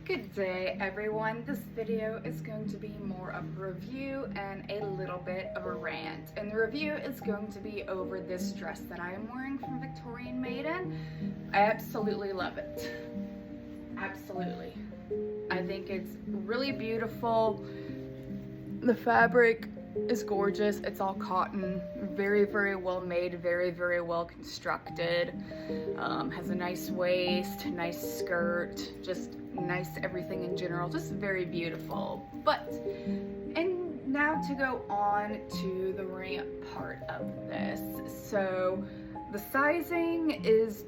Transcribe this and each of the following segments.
Good day, everyone. This video is going to be more of a review and a little bit of a rant. And the review is going to be over this dress that I am wearing from Victorian Maiden. I absolutely love it. Absolutely. I think it's really beautiful. The fabric is gorgeous. It's all cotton, very, very well made, very, very well constructed. Has a nice waist, nice skirt, just nice everything in general, just very beautiful. And now to go on to the rant part of this. So the sizing is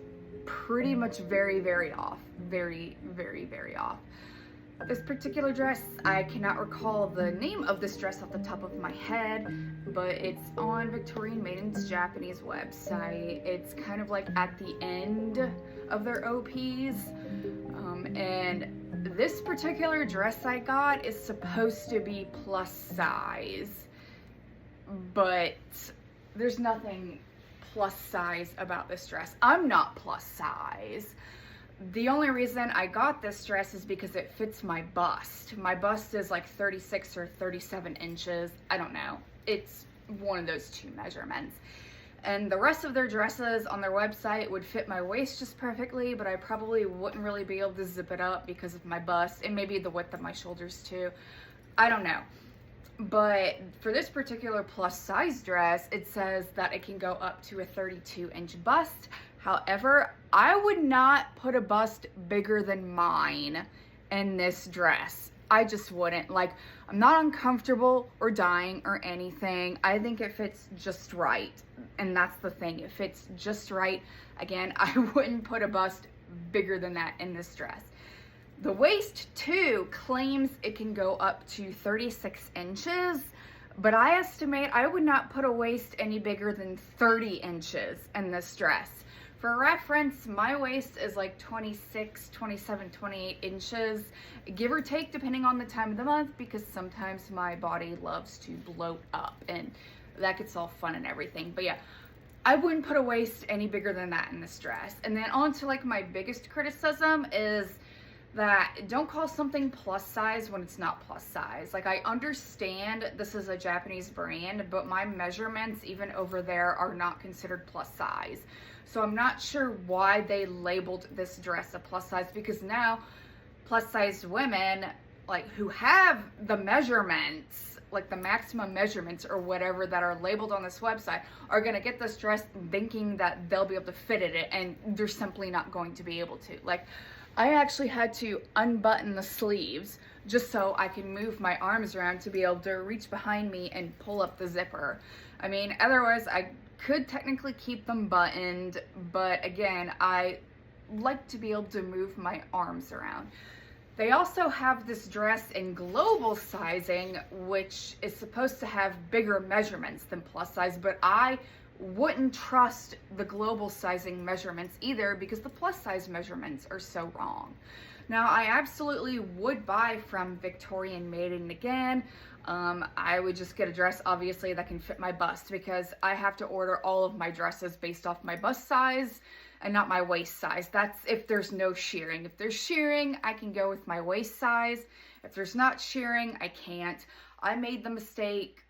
pretty much very, very off. Very, very, very off. This particular dress, I cannot recall the name of this dress off the top of my head, but it's on Victorian Maiden's Japanese website. It's kind of like at the end of their OPs. And this particular dress I got is supposed to be plus size, but there's nothing plus size about this dress. I'm not plus size. The only reason I got this dress is because it fits my bust. My bust is like 36 or 37 inches. I don't know. It's one of those two measurements. And the rest of their dresses on their website would fit my waist just perfectly, but I probably wouldn't really be able to zip it up because of my bust and maybe the width of my shoulders too. I don't know. But for this particular plus size dress, it says that it can go up to a 32-inch bust. However, I would not put a bust bigger than mine in this dress. I just wouldn't. Like, I'm not uncomfortable or dying or anything. I think it fits just right. And that's the thing. It fits just right. Again, I wouldn't put a bust bigger than that in this dress. The waist, too, claims it can go up to 36 inches. But I estimate I would not put a waist any bigger than 30 inches in this dress. For reference, my waist is like 26, 27, 28 inches, give or take, depending on the time of the month, because sometimes my body loves to bloat up and that gets all fun and everything. But yeah, I wouldn't put a waist any bigger than that in this dress. And then on to like my biggest criticism is that don't call something plus size when it's not plus size. Like, I understand this is a Japanese brand, but my measurements even over there are not considered plus size. So I'm not sure why they labeled this dress a plus size, because now plus size women, like, who have the measurements, like the maximum measurements or whatever that are labeled on this website, are gonna get this dress thinking that they'll be able to fit it, and they're simply not going to be able to. Like, I actually had to unbutton the sleeves just so I can move my arms around to be able to reach behind me and pull up the zipper. I mean, otherwise I could technically keep them buttoned, but again, I like to be able to move my arms around. They also have this dress in global sizing, which is supposed to have bigger measurements than plus size, but I wouldn't trust the global sizing measurements either, because the plus size measurements are so wrong. Now, I absolutely would buy from Victorian Maiden again. I would just get a dress, obviously, that can fit my bust, because I have to order all of my dresses based off my bust size and not my waist size. That's if there's no shearing. If there's shearing, I can go with my waist size. If there's not shearing, I can't. I made the mistake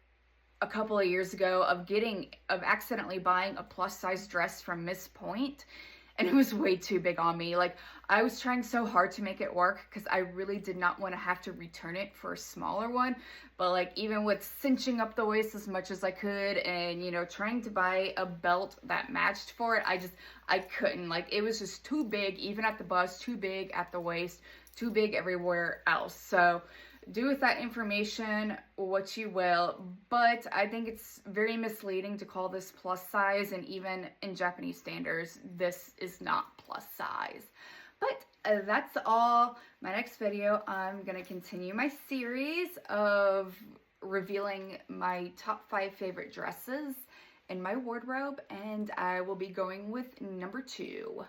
a couple of years ago of accidentally buying a plus size dress from Miss Point, and it was way too big on me. Like, I was trying so hard to make it work because I really did not want to have to return it for a smaller one. But like, even with cinching up the waist as much as I could and, you know, trying to buy a belt that matched for it, I couldn't. Like, it was just too big, even at the bust, too big at the waist, too big everywhere else. So do with that information what you will, but I think it's very misleading to call this plus size, and even in Japanese standards, this is not plus size. But that's all. My next video, I'm going to continue my series of revealing my top 5 favorite dresses in my wardrobe, and I will be going with number 2.